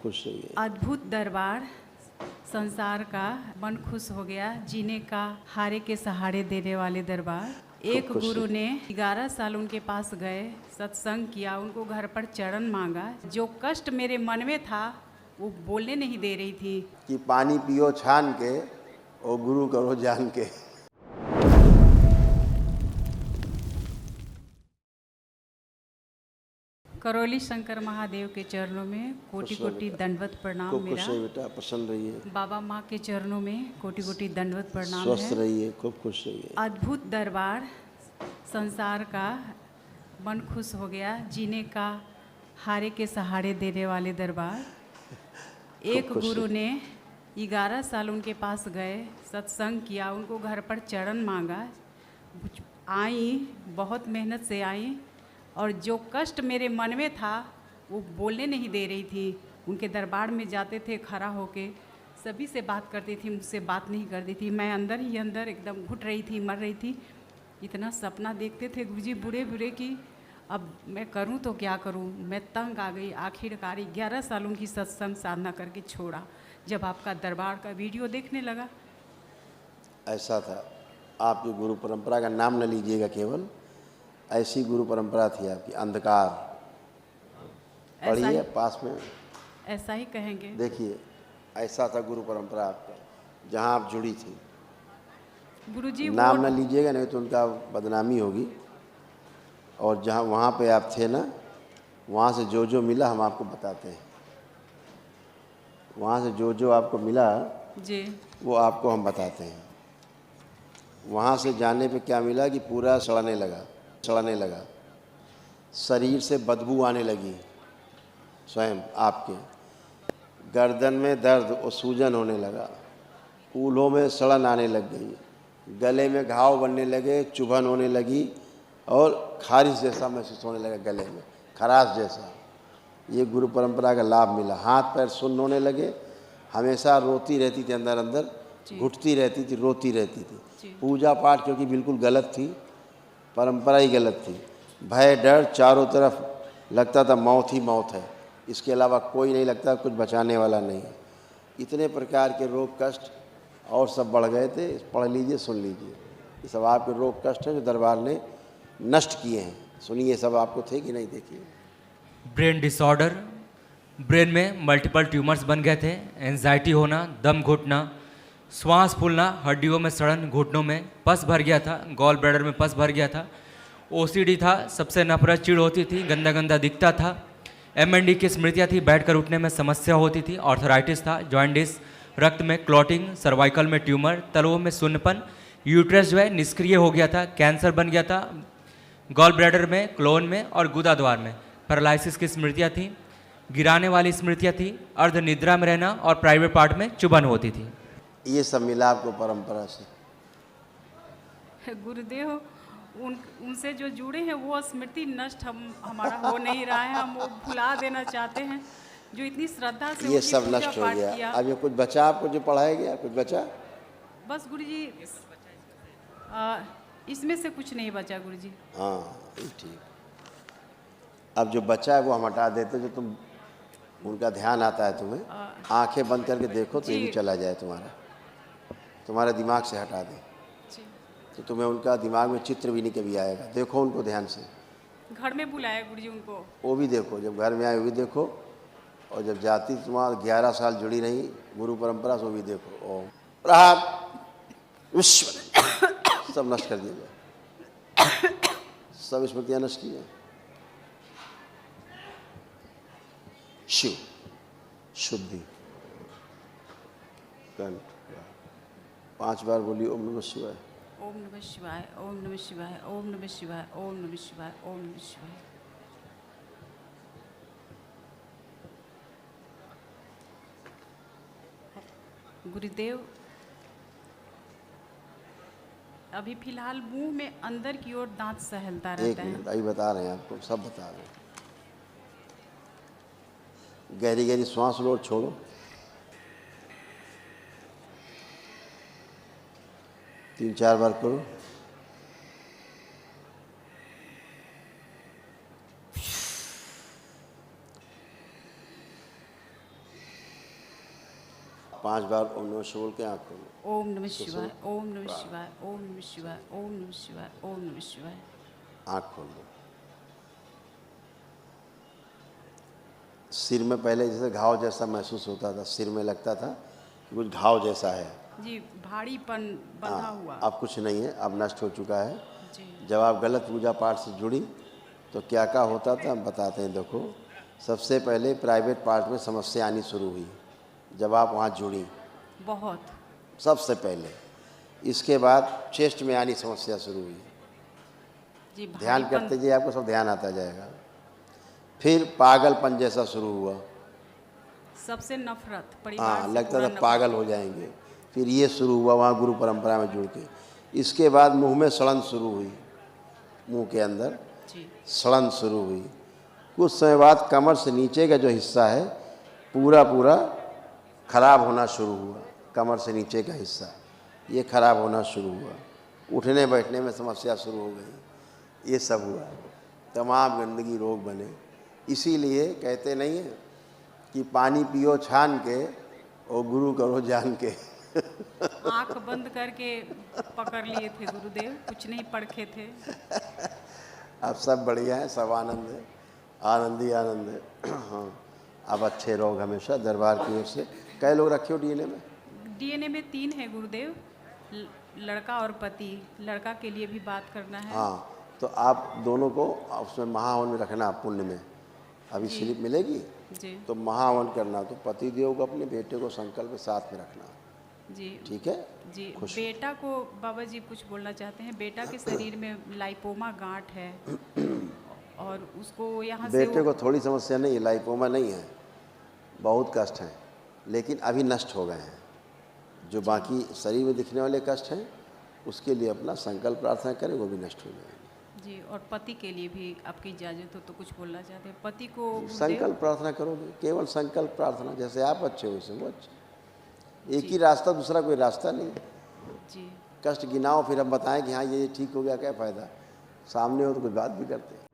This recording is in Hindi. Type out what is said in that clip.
खुश रहिए। अद्भुत दरबार, संसार का मन खुश हो गया, जीने का हारे के सहारे देने वाले दरबार। एक गुरु ने 11 साल उनके पास गए, सत्संग किया, उनको घर पर चरण मांगा। जो कष्ट मेरे मन में था वो बोलने नहीं दे रही थी कि पानी पियो छान के और गुरु करो जान के। करौली शंकर महादेव के चरणों में कोटि कोटि दंडवत प्रणाम। खूब मेरा खुश रहिए बेटा, प्रसन्न रहिए। बाबा माँ के चरणों में कोटि कोटि दंडवत प्रणाम स्वस्थ है। रहिए, खूब खुश रहिए। अद्भुत दरबार, संसार का मन खुश हो गया, जीने का हारे के सहारे देने वाले दरबार। एक गुरु ने 11 साल उनके पास गए, सत्संग किया, उनको घर पर चरण मांगा। आई, बहुत मेहनत से आई, और जो कष्ट मेरे मन में था वो बोलने नहीं दे रही थी। उनके दरबार में जाते थे, खड़ा होके सभी से बात करती थी, मुझसे बात नहीं करती थी। मैं अंदर ही अंदर एकदम घुट रही थी, मर रही थी। इतना सपना देखते थे गुरुजी बुरे बुरे की अब मैं करूं तो क्या करूं। मैं तंग आ गई। आखिरकार 11 साल उनकी सत्संग साधना करके छोड़ा। जब आपका दरबार का वीडियो देखने लगा। ऐसा था, आपकी गुरु परंपरा का नाम न लीजिएगा, केवल ऐसी गुरु परंपरा थी आपकी। अंधकार पढ़िए पास में, ऐसा ही कहेंगे। देखिए ऐसा था गुरु परंपरा आपका, जहाँ आप जुड़ी थी। गुरुजी नाम न लीजिएगा, नहीं तो उनका बदनामी होगी। और जहाँ वहाँ पे आप थे ना, वहाँ से जो जो मिला हम आपको बताते हैं। वहाँ से जो जो आपको मिला जी, वो आपको हम बताते हैं। वहाँ से जाने पे क्या मिला कि पूरा सड़ने लगा, शरीर से बदबू आने लगी, स्वयं आपके गर्दन में दर्द और सूजन होने लगा, कूल्हों में सड़न आने लग गई, गले में घाव बनने लगे, चुभन होने लगी और खारिश जैसा महसूस होने लगा, गले में खराश जैसा। ये गुरु परंपरा का लाभ मिला। हाथ पैर सुन्न होने लगे, हमेशा रोती रहती थी, अंदर अंदर घुटती रहती थी, रोती रहती थी। पूजा पाठ क्योंकि बिल्कुल गलत थी, परंपरा ही गलत थी। भय डर चारों तरफ, लगता था मौत ही मौत है, इसके अलावा कोई नहीं लगता, कुछ बचाने वाला नहीं है। इतने प्रकार के रोग कष्ट और सब बढ़ गए थे। पढ़ लीजिए, सुन लीजिए, ये सब आपके रोग कष्ट हैं जो दरबार ने नष्ट किए हैं। सुनिए, सब आपको थे कि नहीं? देखिए, ब्रेन डिसऑर्डर, ब्रेन में मल्टीपल ट्यूमर्स बन गए थे, एंजाइटी होना, दम घुटना, श्वास फूलना, हड्डियों में सड़न, घुटनों में पस भर गया था, गॉल ब्लैडर में पस भर गया था, ओसीडी था, सबसे नफरत, चिड़ होती थी, गंदा गंदा दिखता था, एमएनडी की स्मृतियाँ थी, बैठकर उठने में समस्या होती थी, ऑर्थराइटिस था, जॉइंटिस, रक्त में क्लॉटिंग, सर्वाइकल में ट्यूमर, तलवों में शून्यपन, यूट्रस जो है निष्क्रिय हो गया था, कैंसर बन गया था, गॉल ब्लैडर में, क्लोन में और गुदा द्वार में पैरालिसिस की स्मृतियाँ थी, गिराने वाली स्मृतियाँ थी, अर्ध निद्रा में रहना और प्राइवेट पार्ट में चुभन होती थी। ये सब मिला आपको परंपरा से। गुरुदेव, उनसे जो जुड़े हैं वो स्मृति नष्ट हमारा हो नहीं रहा है। हम वो भुला देना चाहते हैं जो इतनी श्रद्धा से ये सब नष्ट हो गया। अब ये कुछ बचा आपको जो पढ़ाया गया? कुछ बचा? बस गुरुजी, इसमें से कुछ नहीं बचा गुरुजी। हाँ, ठीक। अब जो बचा है वो हम हटा देते, जो तुम उनका ध्यान आता है तुम्हें, आंखें बंद करके देखो तो ये भी चला जाए, तुम्हारे दिमाग से हटा दे, तो तुम्हें उनका दिमाग में चित्र भी नहीं कभी आएगा। देखो उनको ध्यान से। घर में बुलाया गुरुजी उनको, वो भी देखो, जब घर में आए वो भी देखो, और जब जाती तुम्हारा 11 साल जुड़ी रही गुरु परंपरा से, वो भी देखो। ओम प्रहार विश्व सब नष्ट कर दिया जाए, सब स्मृतियाँ नष्ट की जाए। शिव शुद्धि कंठ 5 बार बोली ओम नमः शिवाय, ओम नमः शिवाय, ओम नमः शिवाय, ओम नमः शिवाय, ओम नमः शिवाय, ओम नमः शिवाय। गुरुदेव, अभी फिलहाल मुंह में अंदर की ओर दांत सहलता रहता है। अभी बता रहे हैं आपको, सब बता रहे हैं। गहरी गहरी श्वास लो, छोड़ो। तीन चार बार करो। 5 बार ओम नमः शिवाय बोल के आँख खोलो। ओम नमः शिवाय, ओम नमः शिवाय, ओम नमः शिवाय, ओम नमः शिवाय, ओम नमः शिवाय। आँख खोल दो। सिर में पहले जैसे घाव जैसा महसूस होता था, सिर में लगता था कि कुछ घाव जैसा है। जी, भारीपन बंधा हुआ। अब कुछ नहीं है, अब नष्ट हो चुका है। जी जब आप गलत पूजा पाठ से जुड़ी तो क्या क्या होता था हम बताते हैं। देखो, सबसे पहले प्राइवेट पार्ट में समस्या आनी शुरू हुई जब आप वहाँ जुड़ी, बहुत। सबसे पहले। इसके बाद चेस्ट में आनी समस्या शुरू हुई। जी, ध्यान भारीपन। करते जाइए, आपको सब ध्यान आता जाएगा। फिर पागलपन जैसा शुरू हुआ। सबसे नफरत, परिवार हाँ, से लगता पूरा था नफरत। पागल हो जाएंगे। फिर ये शुरू हुआ वहाँ गुरु परंपरा में जुड़ के। इसके बाद मुंह में सड़न शुरू हुई, मुंह के अंदर जी सड़न शुरू हुई। कुछ समय बाद कमर से नीचे का जो हिस्सा है पूरा पूरा खराब होना शुरू हुआ। कमर से नीचे का हिस्सा ये खराब होना शुरू हुआ। उठने बैठने में समस्या शुरू हो गई। ये सब हुआ, तमाम गंदगी रोग बने। इसीलिए कहते नहीं है कि पानी पियो छान के और गुरु करो जान के। आंख बंद करके पकड़ लिए थे गुरुदेव, कुछ नहीं पढ़े थे। अब सब बढ़िया है, सब आनंद है, आनंद ही आनंद है। हाँ, अब अच्छे रहो हमेशा दरबार की ओर से। कई लोग रखे हो डीएनए में? डीएनए में 3 है गुरुदेव, लड़का और पति। लड़का के लिए भी बात करना है। हाँ, तो आप दोनों को उसमें महाहवन में रखना, पुण्य में। अभी जी। स्लिप मिलेगी जी तो महाहवन करना। तो पति देव को अपने बेटे को संकल्प साथ में रखना, जी ठीक है? जी। खुश। बेटा को बाबा जी कुछ बोलना चाहते हैं। बेटा के शरीर में लाइपोमा गांठ है और उसको यहाँ से बेटे को थोड़ी समस्या नहीं है, लाइपोमा नहीं है, बहुत कष्ट हैं, लेकिन अभी नष्ट हो गए हैं। जो बाकी शरीर में दिखने वाले कष्ट हैं उसके लिए अपना संकल्प प्रार्थना करें, वो भी नष्ट हो जाएंगे। जी। और पति के लिए भी आपकी इजाज़त हो तो कुछ बोलना चाहते हैं। पति को गुरुदेव। संकल्प प्रार्थना करोगे, केवल संकल्प प्रार्थना। जैसे आप अच्छे हो वैसे वो अच्छे। एक ही रास्ता, दूसरा कोई रास्ता नहीं। जी कष्ट गिनाओ फिर हम बताएं कि हाँ ये ठीक हो गया, क्या फ़ायदा? सामने हो तो कुछ बात भी करते हैं।